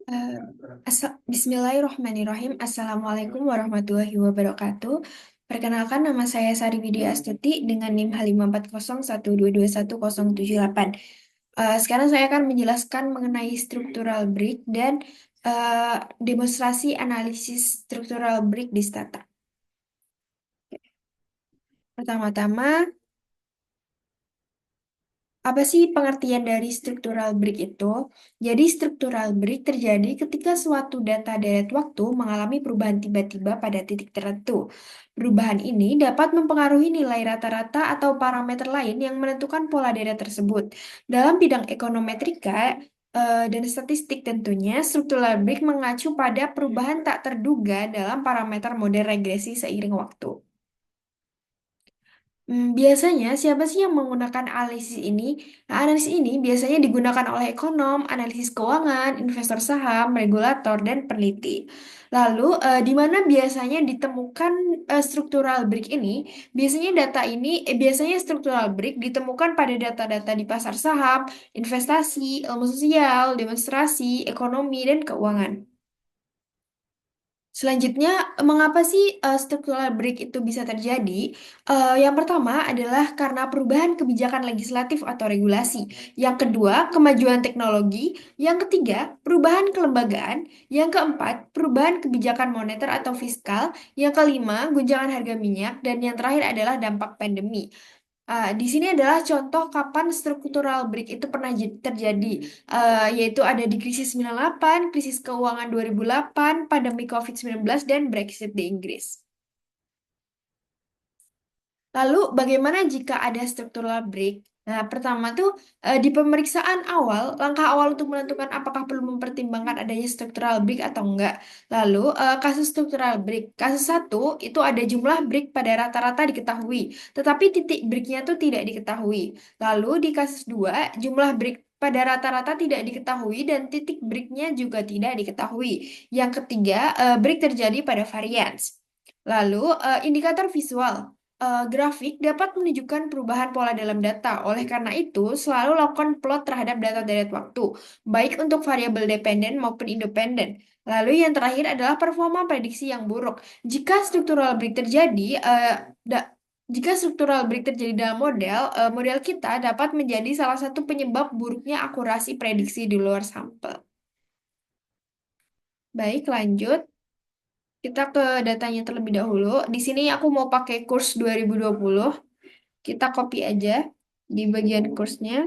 Eh, Bismillahirrahmanirrahim. Assalamualaikum warahmatullahi wabarakatuh. Perkenalkan, nama saya Sari Widya Astuti dengan NIM H54012210078. Sekarang saya akan menjelaskan mengenai struktural break dan demonstrasi analisis struktural break di Stata. Pertama-tama, apa sih pengertian dari struktural break itu? Jadi, struktural break terjadi ketika suatu data deret waktu mengalami perubahan tiba-tiba pada titik tertentu. Perubahan ini dapat mempengaruhi nilai rata-rata atau parameter lain yang menentukan pola deret tersebut. Dalam bidang ekonometrika dan statistik tentunya, struktural break mengacu pada perubahan tak terduga dalam parameter model regresi seiring waktu. Biasanya siapa sih yang menggunakan analisis ini? Nah, analisis ini biasanya digunakan oleh ekonom, analisis keuangan, investor saham, regulator, dan peneliti. Lalu, di mana biasanya ditemukan struktural break ini? Biasanya struktural break ditemukan pada data-data di pasar saham, investasi, ilmu sosial, demonstrasi, ekonomi, dan keuangan. Selanjutnya, mengapa sih structural break itu bisa terjadi? Yang pertama adalah karena perubahan kebijakan legislatif atau regulasi. Yang kedua, kemajuan teknologi. Yang ketiga, perubahan kelembagaan. Yang keempat, perubahan kebijakan moneter atau fiskal. Yang kelima, guncangan harga minyak. Dan yang terakhir adalah dampak pandemi. Di sini adalah contoh kapan struktural break itu pernah terjadi, yaitu ada di krisis 98, krisis keuangan 2008, pandemi COVID-19, dan Brexit di Inggris. Lalu, bagaimana jika ada structural break? Nah, pertama tuh di pemeriksaan awal, langkah awal untuk menentukan apakah perlu mempertimbangkan adanya structural break atau enggak. Lalu, kasus structural break. Kasus satu itu ada jumlah break pada rata-rata diketahui, tetapi titik breaknya tuh tidak diketahui. Lalu, di kasus dua, jumlah break pada rata-rata tidak diketahui dan titik breaknya juga tidak diketahui. Yang ketiga, break terjadi pada varians. Lalu, indikator visual. Grafik dapat menunjukkan perubahan pola dalam data. Oleh karena itu, selalu lakukan plot terhadap data deret waktu, baik untuk variabel dependen maupun independen. Lalu yang terakhir adalah performa prediksi yang buruk. Jika struktural break terjadi, da- jika struktural break terjadi dalam model, model kita dapat menjadi salah satu penyebab buruknya akurasi prediksi di luar sampel. Baik, lanjut. Kita ke datanya terlebih dahulu. Di sini aku mau pakai kurs 2020. Kita copy aja di bagian kursnya.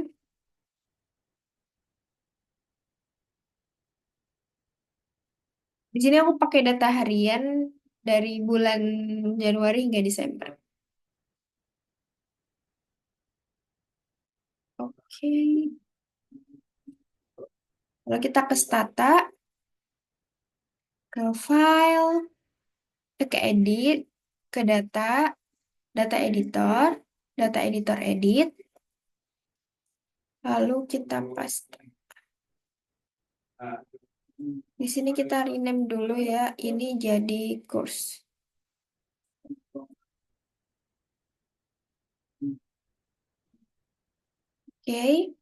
Di sini aku pakai data harian dari bulan Januari hingga Desember. Oke. Kalau kita ke Stata, ke File, ke Edit, ke Data, Data Editor, Data Editor Edit, lalu kita paste. Di sini kita rename dulu ya, ini jadi kurs. Oke,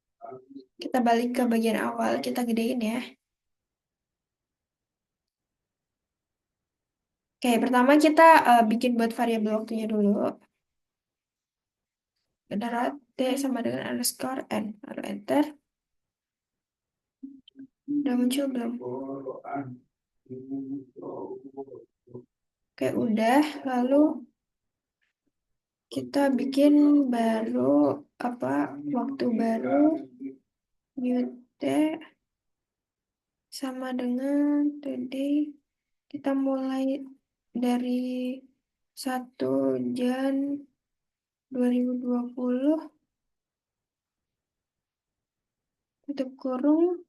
kita balik ke bagian awal, kita gedein ya. Oke, pertama kita bikin buat variabel waktunya dulu. Benar, T sama dengan underscore N. Lalu enter. Udah muncul belum? Oke, udah. Lalu kita bikin baru apa waktu baru new T sama dengan today. Kita mulai dari 1 Jan 2020 tutup kurung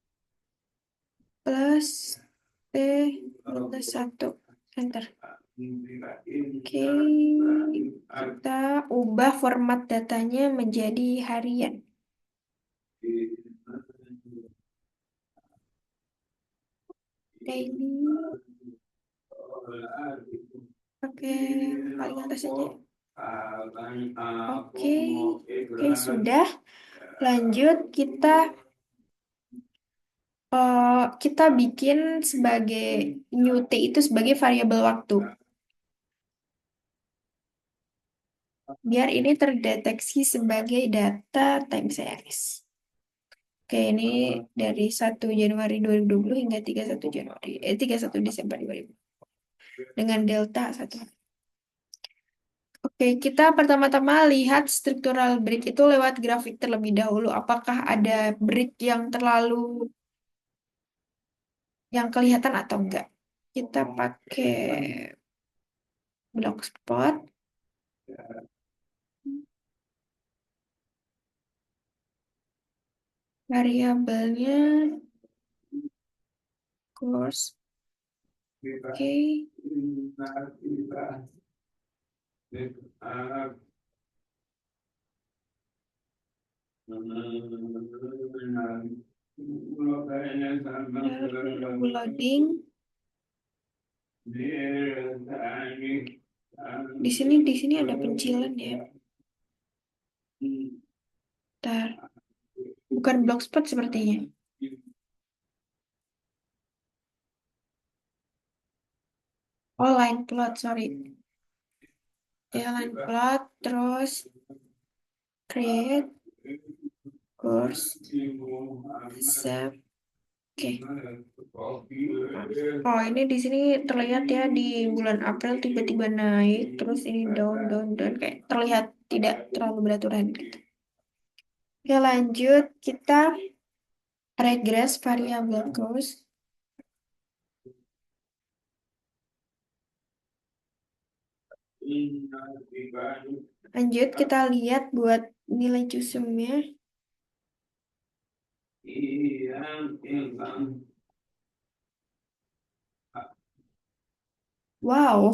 plus T minus 1. Enter. Oke, kita ubah format datanya menjadi harian. Daily. Oke, paling atas aja. Oke, oke sudah. Lanjut kita Kita bikin sebagai new t itu sebagai variabel waktu, biar ini terdeteksi sebagai data time series. Oke, ini dari 1 Januari 2020 hingga 31 Desember 2000 dengan delta 1. Oke, kita pertama-tama lihat struktural break itu lewat grafik terlebih dahulu. Apakah ada break yang terlalu yang kelihatan atau enggak? Kita pakai Blogspot, variabelnya course. Oke, menunggu loading. Di sini ada pencilan ya. Bentar. Bukan Blogspot sepertinya. Oh, line plot, sorry. Ya, line plot, terus create, course, save. Oke. Oh, ini di sini terlihat ya di bulan April tiba-tiba naik, terus ini down, down, down, kayak terlihat tidak terlalu beraturan gitu. Oke, lanjut kita regress variabel course. Lanjut kita lihat buat nilai cusumnya. Wow,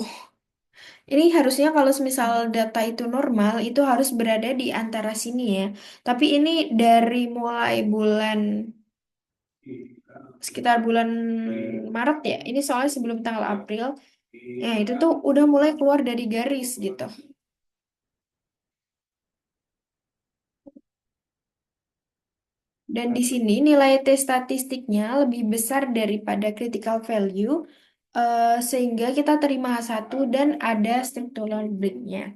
ini harusnya kalau misal data itu normal, itu harus berada di antara sini ya. Tapi ini dari mulai sekitar bulan Maret ya. Ini soalnya sebelum tanggal April. Ya, itu tuh udah mulai keluar dari garis gitu. Dan di sini nilai T statistiknya lebih besar daripada critical value, sehingga kita terima H1 dan ada structural break-nya.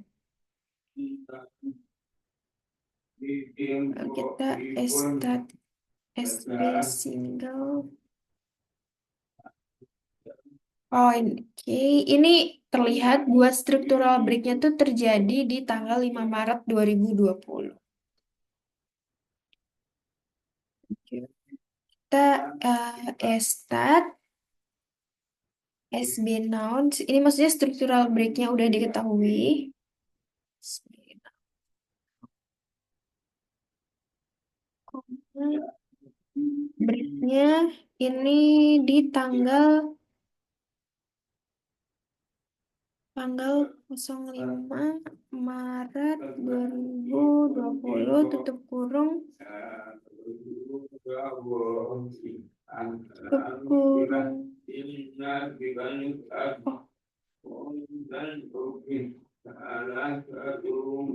Kita stat SB single. Oh, oke. Ini terlihat buat structural break-nya tuh terjadi di tanggal 5 Maret 2020. Oke. Kita stat SB noun. Ini maksudnya structural break-nya udah diketahui. Break-nya ini di tanggal 05 Maret 2020 tutup kurung tutup kurung. Oh, kurung pendek tutup kurung.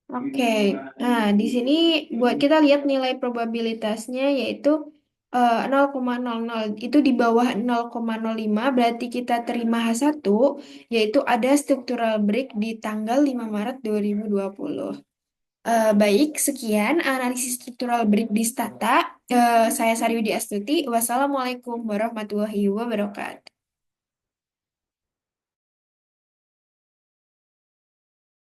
Oke, nah di sini buat kita lihat nilai probabilitasnya yaitu 0,00 itu di bawah 0,05 berarti kita terima H1 yaitu ada structural break di tanggal 5 Maret 2020. Baik, sekian analisis struktural break di Stata. Saya Sariwidi Astuti. Wassalamualaikum warahmatullahi wabarakatuh.